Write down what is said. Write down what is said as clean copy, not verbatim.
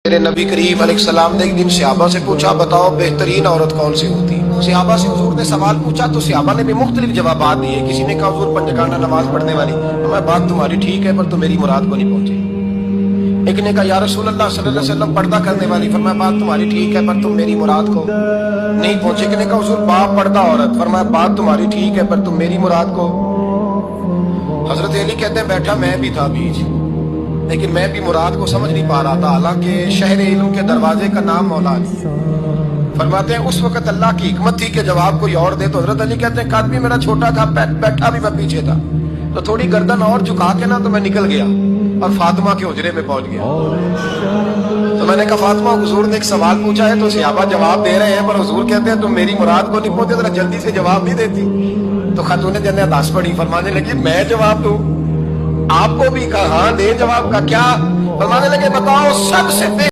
میرے نبی کریم علیہ السلام نے ایک دن صحابہ سے پوچھا بتاؤ بہترین عورت کون سی ہوتی ہے؟ صحابہ سے حضور نے سوال پوچھا تو صحابہ نے بھی مختلف جوابات دیے. کسی نے کہا حضور پنجگانہ نماز پڑھنے والی. میں بات تمہاری ٹھیک ہے پر تم میری مراد کو نہیں پہنچے. ایک نے کہا یا رسول اللہ صلی اللہ علیہ وسلم پردہ کرنے والی. فرمایا بات تمہاری ٹھیک ہے پر تم میری مراد کو نہیں پہنچے. ایک نے کہا حضور باپ پردہ عورت. فرمایا بات تمہاری ٹھیک ہے پر تم میری مراد کو. حضرت علی کہتے ہیں بیٹھا میں بھی تھا بیچ, لیکن میں بھی مراد کو سمجھ نہیں پا رہا تھا, حالانکہ شہر علم کے دروازے کا نام مولا علی. فرماتے ہیں اس وقت اللہ کی حکمت تھی کہ جواب کوئی اور دے. تو حضرت علی کہتے ہیں قد بھی میرا چھوٹا تھا, بیٹھا بھی میں پیچھے تھا, تو تھوڑی گردن اور جھکا کے نا تو میں نکل گیا اور فاطمہ کے حجرے میں پہنچ گیا. تو میں نے کہا فاطمہ حضور نے ایک سوال پوچھا ہے تو صحابہ جواب دے رہے ہیں پر حضور کہتے ہیں تم میری مراد کو نہیں پہنچے, ذرا جلدی سے جواب نہیں دیتی. تو خاتون جنت داس پڑی, فرمانے لگی میں جواب دوں؟ آپ کو بھی کہا ہاں دے جواب کا. کیا؟ فرمانے لگے بتاؤ سب سے